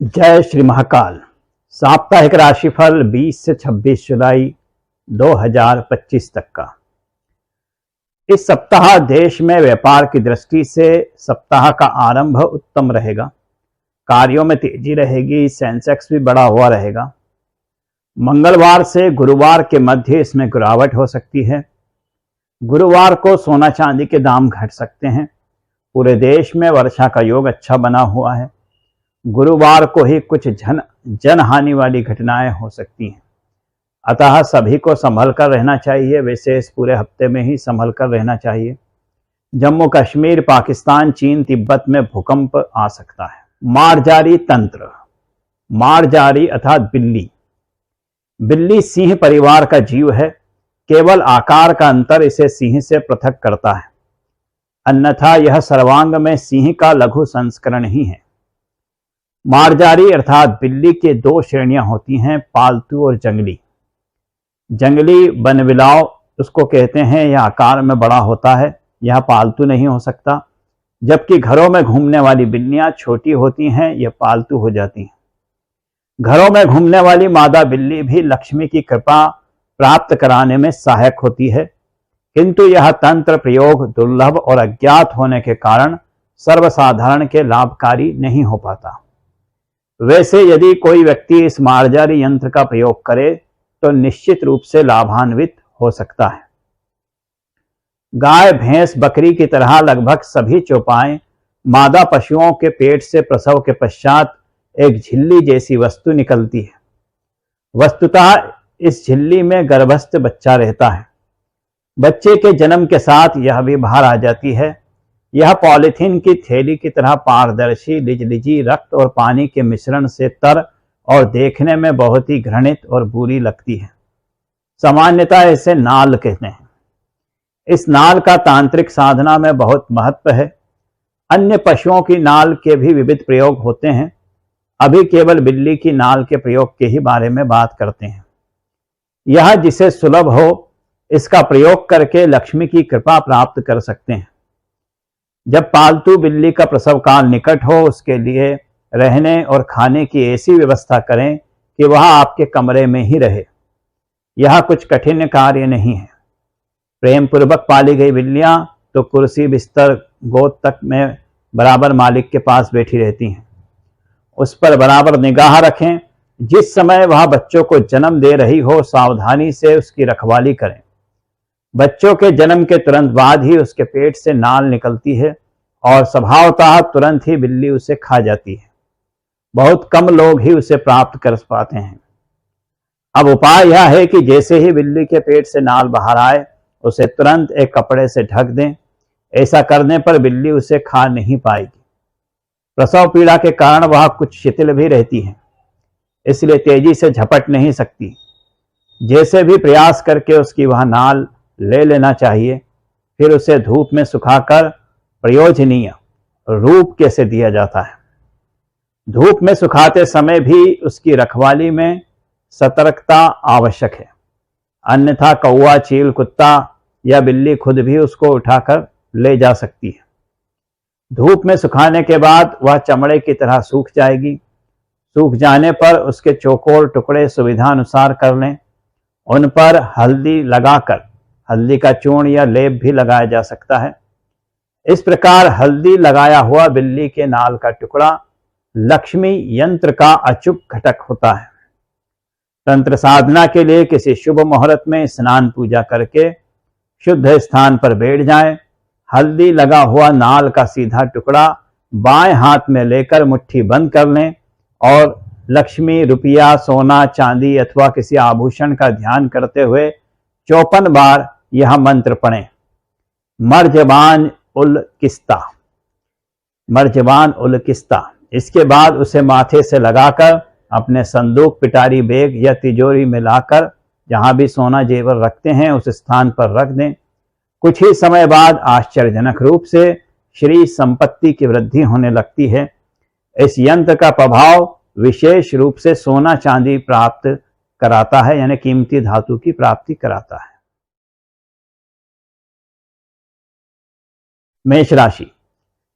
जय श्री महाकाल। साप्ताहिक राशिफल 20 से 26 जुलाई 2025 तक का। इस सप्ताह देश में व्यापार की दृष्टि से सप्ताह का आरंभ उत्तम रहेगा। कार्यों में तेजी रहेगी। सेंसेक्स भी बढ़ा हुआ रहेगा। मंगलवार से गुरुवार के मध्य इसमें गिरावट हो सकती है। गुरुवार को सोना चांदी के दाम घट सकते हैं। पूरे देश में वर्षा का योग अच्छा बना हुआ है। गुरुवार को ही कुछ जनहानि वाली घटनाएं हो सकती हैं, अतः सभी को संभल कर रहना चाहिए। विशेष पूरे हफ्ते में ही संभल कर रहना चाहिए। जम्मू कश्मीर, पाकिस्तान, चीन, तिब्बत में भूकंप आ सकता है। मारजारी तंत्र। मारजारी अर्थात बिल्ली। बिल्ली सिंह परिवार का जीव है। केवल आकार का अंतर इसे सिंह से पृथक करता है, अन्यथा यह सर्वांग में सिंह का लघु संस्करण ही है। मारजारी अर्थात बिल्ली के दो श्रेणियां होती हैं, पालतू और जंगली। जंगली बनबिलाव उसको कहते हैं, यह आकार में बड़ा होता है, यह पालतू नहीं हो सकता। जबकि घरों में घूमने वाली बिल्लियां छोटी होती हैं, यह पालतू हो जाती हैं। घरों में घूमने वाली मादा बिल्ली भी लक्ष्मी की कृपा प्राप्त कराने में सहायक होती है, किंतु यह तंत्र प्रयोग दुर्लभ और अज्ञात होने के कारण सर्वसाधारण के लाभकारी नहीं हो पाता। वैसे यदि कोई व्यक्ति इस मारजारी यंत्र का प्रयोग करे तो निश्चित रूप से लाभान्वित हो सकता है। गाय, भैंस, बकरी की तरह लगभग सभी चौपाएं मादा पशुओं के पेट से प्रसव के पश्चात एक झिल्ली जैसी वस्तु निकलती है। वस्तुतः इस झिल्ली में गर्भस्थ बच्चा रहता है। बच्चे के जन्म के साथ यह भी बाहर आ जाती है। यह पॉलीथीन की थैली की तरह पारदर्शी, लिजलिजी, रक्त और पानी के मिश्रण से तर और देखने में बहुत ही घृणित और बुरी लगती है। सामान्यतः इसे नाल कहते हैं। इस नाल का तांत्रिक साधना में बहुत महत्व है। अन्य पशुओं की नाल के भी विविध प्रयोग होते हैं। अभी केवल बिल्ली की नाल के प्रयोग के ही बारे में बात करते हैं। यह जिसे सुलभ हो, इसका प्रयोग करके लक्ष्मी की कृपा प्राप्त कर सकते हैं। जब पालतू बिल्ली का प्रसव काल निकट हो, उसके लिए रहने और खाने की ऐसी व्यवस्था करें कि वह आपके कमरे में ही रहे। यह कुछ कठिन कार्य नहीं है। प्रेम पूर्वक पाली गई बिल्लियां तो कुर्सी, बिस्तर, गोद तक में बराबर मालिक के पास बैठी रहती हैं। उस पर बराबर निगाह रखें। जिस समय वह बच्चों को जन्म दे रही हो, सावधानी से उसकी रखवाली करें। बच्चों के जन्म के तुरंत बाद ही उसके पेट से नाल निकलती है और स्वभावतः तुरंत ही बिल्ली उसे खा जाती है। बहुत कम लोग ही उसे प्राप्त कर पाते हैं। अब उपाय यह है कि जैसे ही बिल्ली के पेट से नाल बाहर आए, उसे तुरंत एक कपड़े से ढक दें। ऐसा करने पर बिल्ली उसे खा नहीं पाएगी। प्रसव पीड़ा के कारण वह कुछ शिथिल भी रहती है, इसलिए तेजी से झपट नहीं सकती। जैसे भी प्रयास करके उसकी वह नाल ले लेना चाहिए। फिर उसे धूप में सुखाकर प्रयोजनीय रूप कैसे दिया जाता है। धूप में सुखाते समय भी उसकी रखवाली में सतर्कता आवश्यक है, अन्यथा कौवा, चील, कुत्ता या बिल्ली खुद भी उसको उठाकर ले जा सकती है। धूप में सुखाने के बाद वह चमड़े की तरह सूख जाएगी। सूख जाने पर उसके चौकोर टुकड़े सुविधानुसार कर लें। उन पर हल्दी लगाकर, हल्दी का चूर्ण या लेप भी लगाया जा सकता है। इस प्रकार हल्दी लगाया हुआ बिल्ली के नाल का टुकड़ा लक्ष्मी यंत्र का अचूक घटक होता है। तंत्र साधना के लिए किसी शुभ मुहूर्त में स्नान पूजा करके शुद्ध स्थान पर बैठ जाएं। हल्दी लगा हुआ नाल का सीधा टुकड़ा बाएं हाथ में लेकर मुट्ठी बंद कर लें और लक्ष्मी, रुपया, सोना, चांदी अथवा किसी आभूषण का ध्यान करते हुए 54 बार यह मंत्र पढ़ें। मर्जबान उल किस्ता, मर्जबान उल किस्ता। इसके बाद उसे माथे से लगाकर अपने संदूक, पिटारी, बैग या तिजोरी में लाकर जहां भी सोना जेवर रखते हैं उस स्थान पर रख दें। कुछ ही समय बाद आश्चर्यजनक रूप से श्री संपत्ति की वृद्धि होने लगती है। इस यंत्र का प्रभाव विशेष रूप से सोना चांदी प्राप्त कराता है, यानी कीमती धातु की प्राप्ति कराता है। मेष राशि।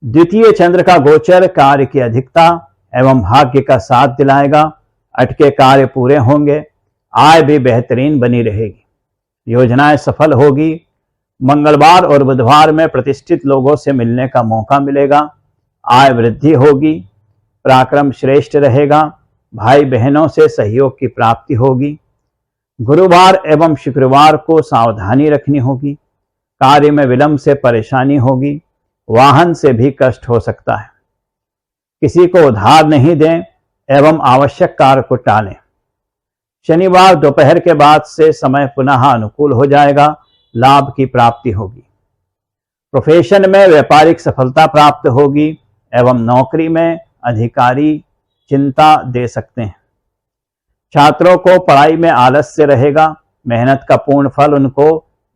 द्वितीय चंद्र का गोचर कार्य की अधिकता एवं भाग्य का साथ दिलाएगा। अटके कार्य पूरे होंगे। आय भी बेहतरीन बनी रहेगी। योजनाएं सफल होगी। मंगलवार और बुधवार में प्रतिष्ठित लोगों से मिलने का मौका मिलेगा। आय वृद्धि होगी। पराक्रम श्रेष्ठ रहेगा। भाई बहनों से सहयोग की प्राप्ति होगी। गुरुवार एवं शुक्रवार को सावधानी रखनी होगी। कार्य में विलंब से परेशानी होगी। वाहन से भी कष्ट हो सकता है। किसी को उधार नहीं दें एवं आवश्यक कार्य को टालें। शनिवार दोपहर के बाद से समय पुनः अनुकूल हो जाएगा। लाभ की प्राप्ति होगी। प्रोफेशन में व्यापारिक सफलता प्राप्त होगी एवं नौकरी में अधिकारी चिंता दे सकते हैं। छात्रों को पढ़ाई में आलस्य रहेगा। मेहनत का पूर्ण फल उनको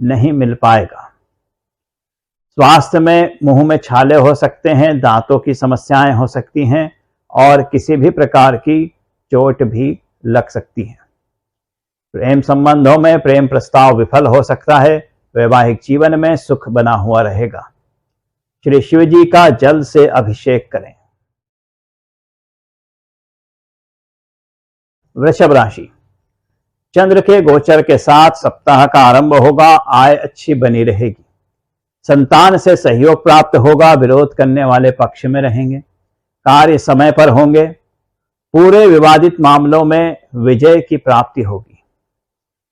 नहीं मिल पाएगा। स्वास्थ्य में मुंह में छाले हो सकते हैं। दांतों की समस्याएं हो सकती हैं और किसी भी प्रकार की चोट भी लग सकती है। प्रेम संबंधों में प्रेम प्रस्ताव विफल हो सकता है। वैवाहिक जीवन में सुख बना हुआ रहेगा। श्री शिव जी का जल से अभिषेक करें। वृषभ राशि। चंद्र के गोचर के साथ सप्ताह का आरंभ होगा। आय अच्छी बनी रहेगी। संतान से सहयोग प्राप्त होगा। विरोध करने वाले पक्ष में रहेंगे। कार्य समय पर होंगे। पूरे विवादित मामलों में विजय की प्राप्ति होगी।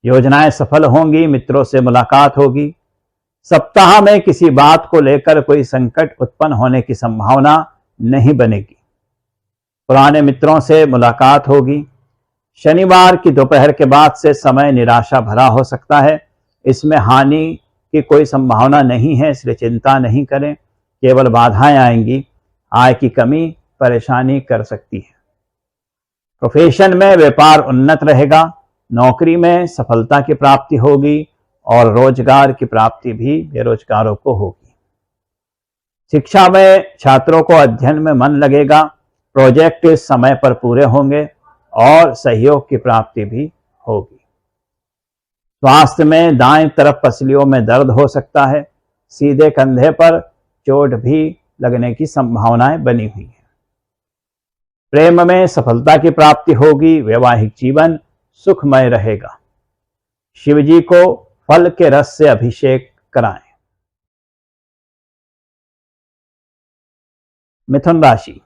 योजनाएं सफल होंगी। मित्रों से मुलाकात होगी। सप्ताह में किसी बात को लेकर कोई संकट उत्पन्न होने की संभावना नहीं बनेगी। पुराने मित्रों से मुलाकात होगी। शनिवार की दोपहर के बाद से समय निराशा भरा हो सकता है। इसमें हानि की कोई संभावना नहीं है, इसलिए चिंता नहीं करें। केवल बाधाएं आएंगी। आय की कमी परेशानी कर सकती है। प्रोफेशन में व्यापार उन्नत रहेगा। नौकरी में सफलता की प्राप्ति होगी और रोजगार की प्राप्ति भी बेरोजगारों को होगी। शिक्षा में छात्रों को अध्ययन में मन लगेगा। प्रोजेक्ट समय पर पूरे होंगे और सहयोग की प्राप्ति भी होगी। स्वास्थ्य में दाएं तरफ पसलियों में दर्द हो सकता है। सीधे कंधे पर चोट भी लगने की संभावनाएं बनी हुई है। प्रेम में सफलता की प्राप्ति होगी। वैवाहिक जीवन सुखमय रहेगा। शिव जी को फल के रस से अभिषेक कराएं। मिथुन राशि।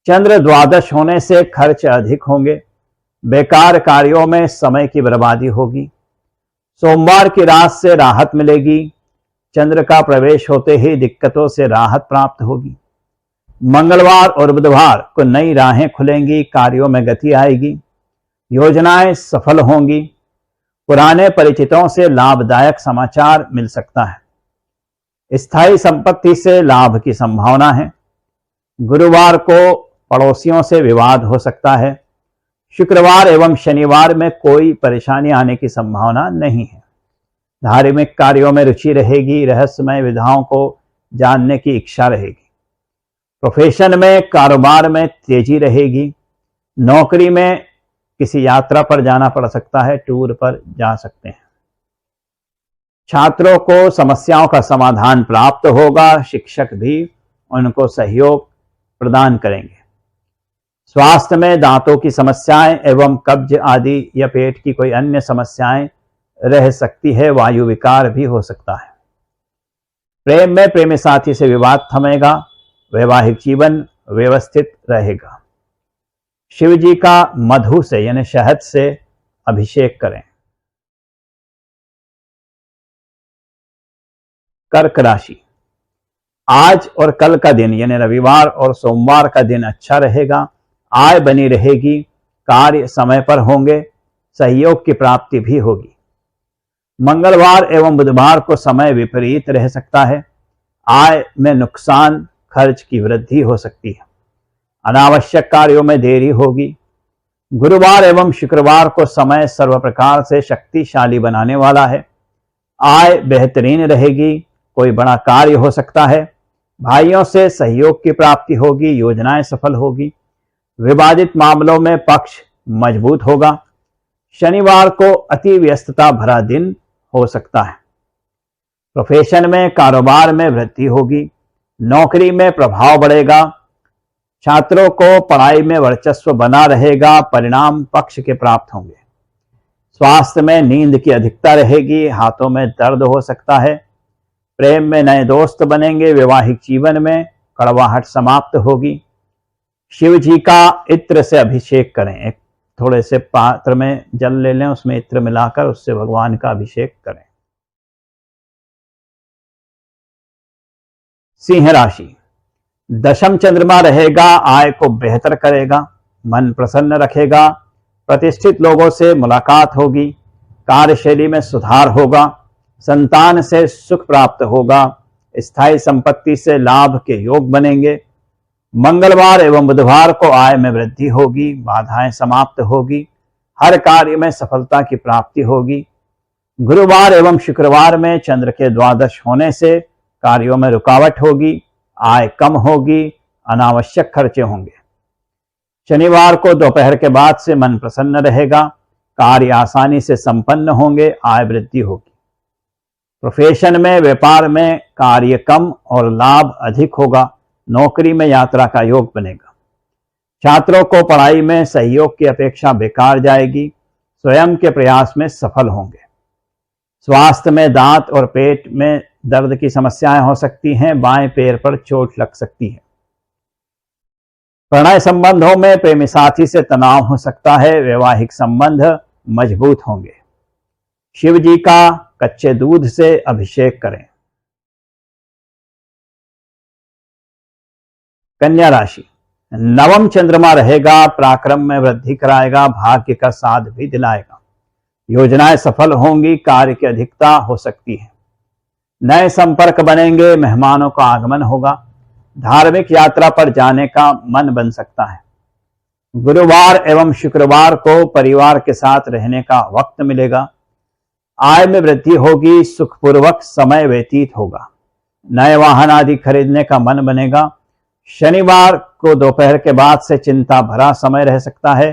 चंद्र द्वादश होने से खर्च अधिक होंगे। बेकार कार्यों में समय की बर्बादी होगी। सोमवार की रात से राहत मिलेगी। चंद्र का प्रवेश होते ही दिक्कतों से राहत प्राप्त होगी। मंगलवार और बुधवार को नई राहें खुलेंगी। कार्यों में गति आएगी। योजनाएं सफल होंगी। पुराने परिचितों से लाभदायक समाचार मिल सकता है। स्थायी संपत्ति से लाभ की संभावना है। गुरुवार को पड़ोसियों से विवाद हो सकता है। शुक्रवार एवं शनिवार में कोई परेशानी आने की संभावना नहीं है। धार्मिक कार्यों में रुचि रहेगी। रहस्यमय विधाओं को जानने की इच्छा रहेगी। प्रोफेशन में कारोबार में तेजी रहेगी। नौकरी में किसी यात्रा पर जाना पड़ सकता है। टूर पर जा सकते हैं। छात्रों को समस्याओं का समाधान प्राप्त होगा। शिक्षक भी उनको सहयोग प्रदान करेंगे। स्वास्थ्य में दांतों की समस्याएं एवं कब्ज आदि या पेट की कोई अन्य समस्याएं रह सकती है। वायु विकार भी हो सकता है। प्रेम में प्रेमी साथी से विवाद थमेगा। वैवाहिक जीवन व्यवस्थित रहेगा। शिव जी का मधु से यानी शहद से अभिषेक करें। कर्क राशि। आज और कल का दिन यानी रविवार और सोमवार का दिन अच्छा रहेगा। आय बनी रहेगी। कार्य समय पर होंगे। सहयोग की प्राप्ति भी होगी। मंगलवार एवं बुधवार को समय विपरीत रह सकता है। आय में नुकसान, खर्च की वृद्धि हो सकती है। अनावश्यक कार्यों में देरी होगी। गुरुवार एवं शुक्रवार को समय सर्व प्रकार से शक्तिशाली बनाने वाला है। आय बेहतरीन रहेगी। कोई बड़ा कार्य हो सकता है। भाइयों से सहयोग की प्राप्ति होगी। योजनाएं सफल होगी। विवादित मामलों में पक्ष मजबूत होगा। शनिवार को अति व्यस्तता भरा दिन हो सकता है। प्रोफेशन में कारोबार में वृद्धि होगी। नौकरी में प्रभाव बढ़ेगा। छात्रों को पढ़ाई में वर्चस्व बना रहेगा, परिणाम पक्ष के प्राप्त होंगे। स्वास्थ्य में नींद की अधिकता रहेगी, हाथों में दर्द हो सकता है। प्रेम में नए दोस्त बनेंगे, वैवाहिक जीवन में कड़वाहट समाप्त होगी। शिव जी का इत्र से अभिषेक करें। एक थोड़े से पात्र में जल ले लें, उसमें इत्र मिलाकर उससे भगवान का अभिषेक करें। सिंह राशि, दशम चंद्रमा रहेगा, आय को बेहतर करेगा, मन प्रसन्न रखेगा, प्रतिष्ठित लोगों से मुलाकात होगी, कार्यशैली में सुधार होगा, संतान से सुख प्राप्त होगा, स्थायी संपत्ति से लाभ के योग बनेंगे। मंगलवार एवं बुधवार को आय में वृद्धि होगी, बाधाएं समाप्त होगी, हर कार्य में सफलता की प्राप्ति होगी। गुरुवार एवं शुक्रवार में चंद्र के द्वादश होने से कार्यों में रुकावट होगी, आय कम होगी, अनावश्यक खर्चे होंगे। शनिवार को दोपहर के बाद से मन प्रसन्न रहेगा, कार्य आसानी से संपन्न होंगे, आय वृद्धि होगी। प्रोफेशन में, व्यापार में कार्य कम और लाभ अधिक होगा, नौकरी में यात्रा का योग बनेगा। छात्रों को पढ़ाई में सहयोग की अपेक्षा बेकार जाएगी, स्वयं के प्रयास में सफल होंगे। स्वास्थ्य में दांत और पेट में दर्द की समस्याएं हो सकती हैं, बाएं पैर पर चोट लग सकती है। प्रणय संबंधों में प्रेमी साथी से तनाव हो सकता है, वैवाहिक संबंध मजबूत होंगे। शिव जी का कच्चे दूध से अभिषेक करें। कन्या राशि, नवम चंद्रमा रहेगा, पराक्रम में वृद्धि कराएगा, भाग्य का साथ भी दिलाएगा, योजनाएं सफल होंगी, कार्य की अधिकता हो सकती है। नए संपर्क बनेंगे, मेहमानों का आगमन होगा, धार्मिक यात्रा पर जाने का मन बन सकता है। गुरुवार एवं शुक्रवार को परिवार के साथ रहने का वक्त मिलेगा, आय में वृद्धि होगी, सुखपूर्वक समय व्यतीत होगा, नए वाहन आदि खरीदने का मन बनेगा। शनिवार को दोपहर के बाद से चिंता भरा समय रह सकता है,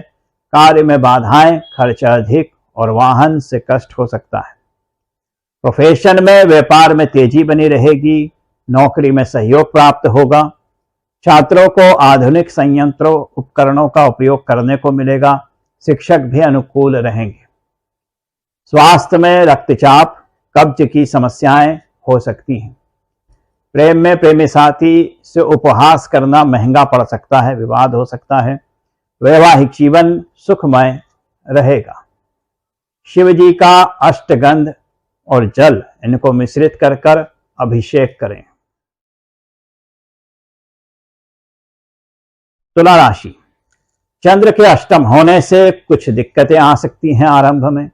कार्य में बाधाएं, खर्चा अधिक और वाहन से कष्ट हो सकता है। प्रोफेशन में, व्यापार में तेजी बनी रहेगी, नौकरी में सहयोग प्राप्त होगा। छात्रों को आधुनिक संयंत्रों उपकरणों का उपयोग करने को मिलेगा, शिक्षक भी अनुकूल रहेंगे। स्वास्थ्य में रक्तचाप, कब्ज की समस्याएं हो सकती हैं। प्रेम में प्रेमी साथी से उपहास करना महंगा पड़ सकता है, विवाद हो सकता है। वैवाहिक जीवन सुखमय रहेगा। शिव जी का अष्टगंध और जल इनको मिश्रित कर अभिषेक करें। तुला राशि, चंद्र के अष्टम होने से कुछ दिक्कतें आ सकती हैं आरंभ में।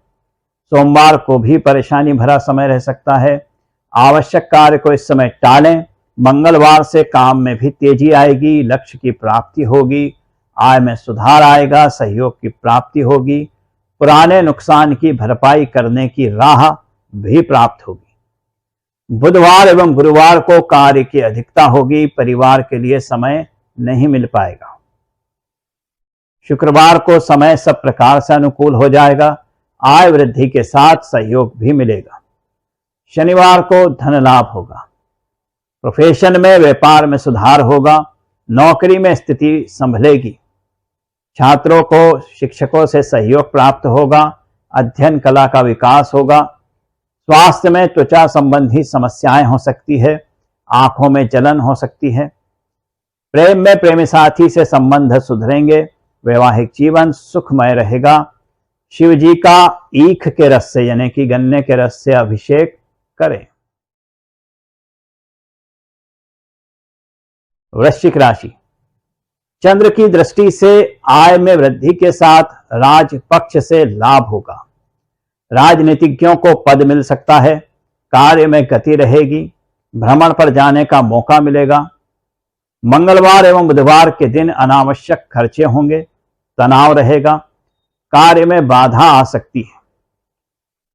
सोमवार को भी परेशानी भरा समय रह सकता है, आवश्यक कार्य को इस समय टालें। मंगलवार से काम में भी तेजी आएगी, लक्ष्य की प्राप्ति होगी, आय में सुधार आएगा, सहयोग की प्राप्ति होगी, पुराने नुकसान की भरपाई करने की राह भी प्राप्त होगी। बुधवार एवं गुरुवार को कार्य की अधिकता होगी, परिवार के लिए समय नहीं मिल पाएगा। शुक्रवार को समय सब प्रकार से अनुकूल हो जाएगा, आय वृद्धि के साथ सहयोग भी मिलेगा। शनिवार को धन लाभ होगा। प्रोफेशन में, व्यापार में सुधार होगा, नौकरी में स्थिति संभलेगी। छात्रों को शिक्षकों से सहयोग प्राप्त होगा, अध्ययन कला का विकास होगा। स्वास्थ्य में त्वचा संबंधी समस्याएं हो सकती है, आंखों में जलन हो सकती है। प्रेम में प्रेमी साथी से संबंध सुधरेंगे, वैवाहिक जीवन सुखमय रहेगा। शिव जी का ईख के रस से यानी कि गन्ने के रस से अभिषेक करें। वृश्चिक राशि, चंद्र की दृष्टि से आय में वृद्धि के साथ राज पक्ष से लाभ होगा। राजनीतिज्ञों को पद मिल सकता है, कार्य में गति रहेगी, भ्रमण पर जाने का मौका मिलेगा। मंगलवार एवं बुधवार के दिन अनावश्यक खर्चे होंगे, तनाव रहेगा, कार्य में बाधा आ सकती है।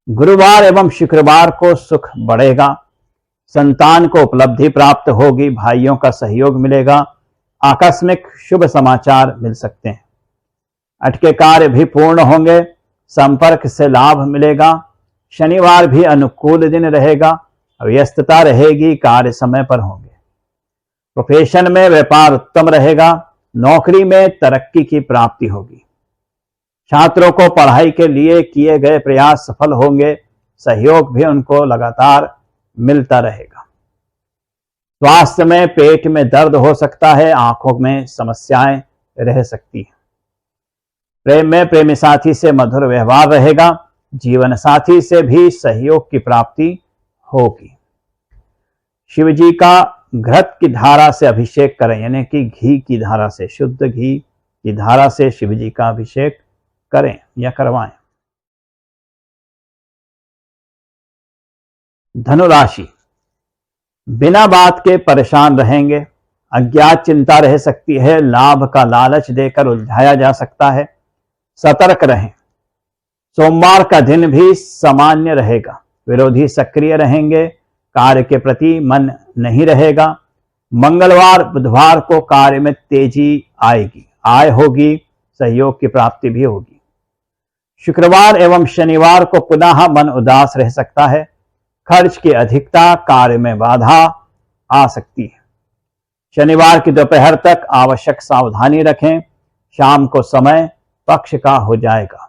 गुरुवार एवं शुक्रवार को सुख बढ़ेगा, संतान को उपलब्धि प्राप्त होगी, भाइयों का सहयोग मिलेगा, आकस्मिक शुभ समाचार मिल सकते हैं। अटके कार्य भी पूर्ण होंगे, संपर्क से लाभ मिलेगा। शनिवार भी अनुकूल दिन रहेगा, व्यस्तता रहेगी, कार्य समय पर होंगे। प्रोफेशन में व्यापार उत्तम रहेगा, नौकरी में तरक्की की प्राप्ति होगी। छात्रों को पढ़ाई के लिए किए गए प्रयास सफल होंगे, सहयोग भी उनको लगातार मिलता रहेगा। स्वास्थ्य में पेट में दर्द हो सकता है, आंखों में समस्याएं रह सकती हैं। प्रेम में प्रेमी साथी से मधुर व्यवहार रहेगा, जीवन साथी से भी सहयोग की प्राप्ति होगी। शिव जी का घृत की धारा से अभिषेक करें, यानी कि घी की धारा से, शुद्ध घी की धारा से शिव जी का अभिषेक करें या करवाएं। धनु राशि, बिना बात के परेशान रहेंगे, अज्ञात चिंता रह सकती है, लाभ का लालच देकर उलझाया जा सकता है, सतर्क रहें। सोमवार का दिन भी सामान्य रहेगा, विरोधी सक्रिय रहेंगे, कार्य के प्रति मन नहीं रहेगा। मंगलवार बुधवार को कार्य में तेजी आएगी, आय होगी, सहयोग की प्राप्ति भी होगी। शुक्रवार एवं शनिवार को पुनः मन उदास रह सकता है, खर्च की अधिकता, कार्य में बाधा आ सकती है। शनिवार की दोपहर तक आवश्यक सावधानी रखें, शाम को समय पक्ष का हो जाएगा।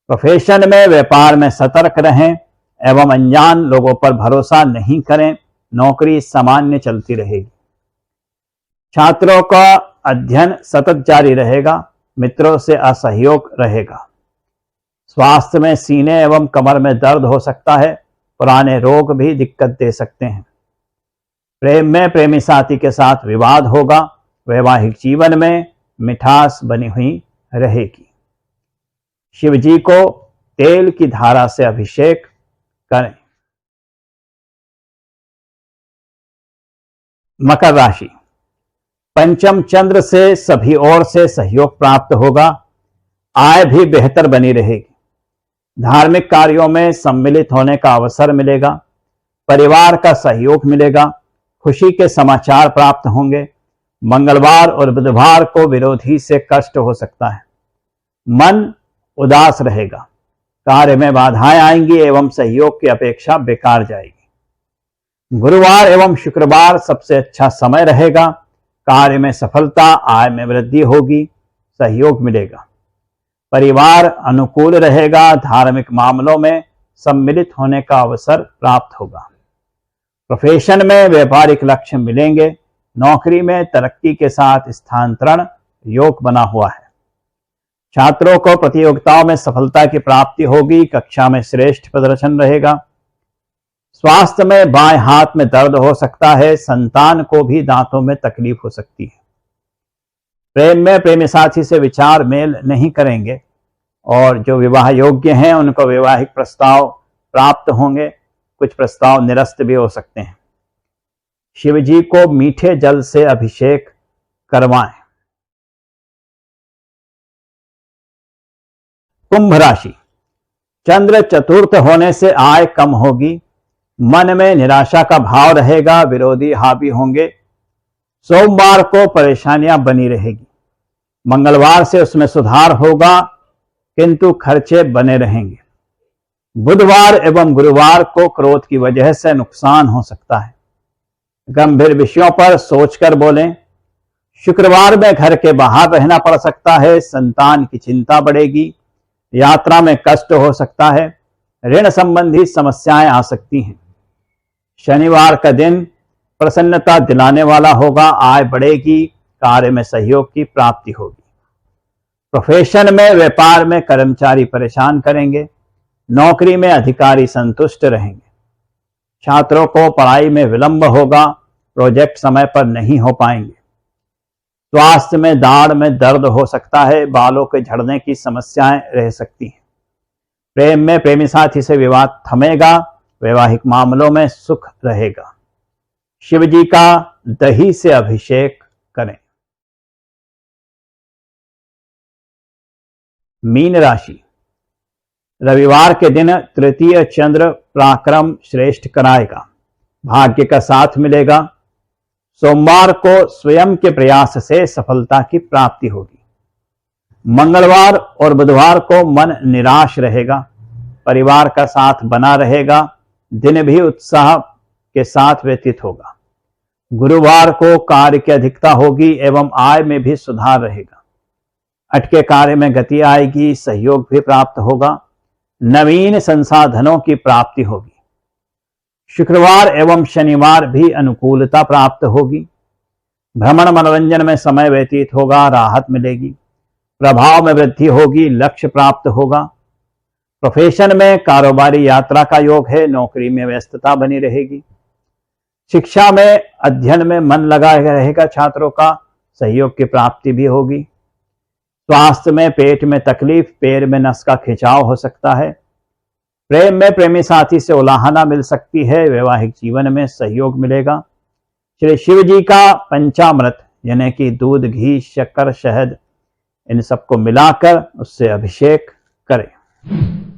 प्रोफेशन में, व्यापार में सतर्क रहें एवं अनजान लोगों पर भरोसा नहीं करें, नौकरी सामान्य चलती रहेगी। छात्रों का अध्ययन सतत जारी रहेगा, मित्रों से असहयोग रहेगा। स्वास्थ्य में सीने एवं कमर में दर्द हो सकता है, पुराने रोग भी दिक्कत दे सकते हैं। प्रेम में प्रेमी साथी के साथ विवाद होगा, वैवाहिक जीवन में मिठास बनी हुई रहेगी। शिव जी को तेल की धारा से अभिषेक करें। मकर राशि, पंचम चंद्र से सभी ओर से सहयोग प्राप्त होगा, आय भी बेहतर बनी रहेगी। धार्मिक कार्यों में सम्मिलित होने का अवसर मिलेगा, परिवार का सहयोग मिलेगा, खुशी के समाचार प्राप्त होंगे। मंगलवार और बुधवार को विरोधी से कष्ट हो सकता है, मन उदास रहेगा, कार्य में बाधाएं आएंगी एवं सहयोग की अपेक्षा बेकार जाएगी। गुरुवार एवं शुक्रवार सबसे अच्छा समय रहेगा, कार्य में सफलता, आय में वृद्धि होगी, सहयोग मिलेगा। परिवार अनुकूल रहेगा, धार्मिक मामलों में सम्मिलित होने का अवसर प्राप्त होगा। प्रोफेशन में व्यापारिक लक्ष्य मिलेंगे, नौकरी में तरक्की के साथ स्थानांतरण योग बना हुआ है। छात्रों को प्रतियोगिताओं में सफलता की प्राप्ति होगी, कक्षा में श्रेष्ठ प्रदर्शन रहेगा। स्वास्थ्य में बाएं हाथ में दर्द हो सकता है, संतान को भी दांतों में तकलीफ हो सकती है। प्रेम में प्रेमी साथी से विचार मेल नहीं करेंगे और जो विवाह योग्य हैं उनको वैवाहिक प्रस्ताव प्राप्त होंगे, कुछ प्रस्ताव निरस्त भी हो सकते हैं। शिव जी को मीठे जल से अभिषेक करवाएं। कुंभ राशि, चंद्र चतुर्थ होने से आय कम होगी, मन में निराशा का भाव रहेगा, विरोधी हावी होंगे। सोमवार को परेशानियां बनी रहेगी, मंगलवार से उसमें सुधार होगा किंतु खर्चे बने रहेंगे। बुधवार एवं गुरुवार को क्रोध की वजह से नुकसान हो सकता है, गंभीर विषयों पर सोचकर बोलें। शुक्रवार में घर के बाहर रहना पड़ सकता है, संतान की चिंता बढ़ेगी, यात्रा में कष्ट हो सकता है, ऋण संबंधी समस्याएं आ सकती हैं। शनिवार का दिन प्रसन्नता दिलाने वाला होगा, आय बढ़ेगी, कार्य में सहयोग की प्राप्ति होगी। प्रोफेशन में, व्यापार में कर्मचारी परेशान करेंगे, नौकरी में अधिकारी संतुष्ट रहेंगे। छात्रों को पढ़ाई में विलंब होगा, प्रोजेक्ट समय पर नहीं हो पाएंगे। स्वास्थ्य में दाढ़ में दर्द हो सकता है, बालों के झड़ने की समस्याएं रह सकती हैं। प्रेम में प्रेमी साथी से विवाद थमेगा, वैवाहिक मामलों में सुख रहेगा। शिव जी का दही से अभिषेक करें। मीन राशि, रविवार के दिन तृतीय चंद्र पराक्रम श्रेष्ठ कराएगा, भाग्य का साथ मिलेगा। सोमवार को स्वयं के प्रयास से सफलता की प्राप्ति होगी। मंगलवार और बुधवार को मन निराश रहेगा, परिवार का साथ बना रहेगा, दिन भी उत्साह के साथ व्यतीत होगा। गुरुवार को कार्य की अधिकता होगी एवं आय में भी सुधार रहेगा। अटके कार्य में गति आएगी, सहयोग भी प्राप्त होगा, नवीन संसाधनों की प्राप्ति होगी। शुक्रवार एवं शनिवार भी अनुकूलता प्राप्त होगी। भ्रमण मनोरंजन में समय व्यतीत होगा, राहत मिलेगी, प्रभाव में वृद्धि होगी, लक्ष्य प्राप्त होगा। प्रोफेशन में कारोबारी यात्रा का योग है, नौकरी में व्यस्तता बनी रहेगी। शिक्षा में अध्ययन में मन लगा रहेगा, छात्रों का सहयोग की प्राप्ति भी होगी। स्वास्थ्य में पेट में तकलीफ, पैर में नस का खिंचाव हो सकता है। प्रेम में प्रेमी साथी से उलाहना मिल सकती है। वैवाहिक जीवन में सहयोग मिलेगा। श्री शिव जी का पंचामृत यानी कि दूध, घी, शक्कर, शहद इन सबको मिलाकर उससे अभिषेक करें।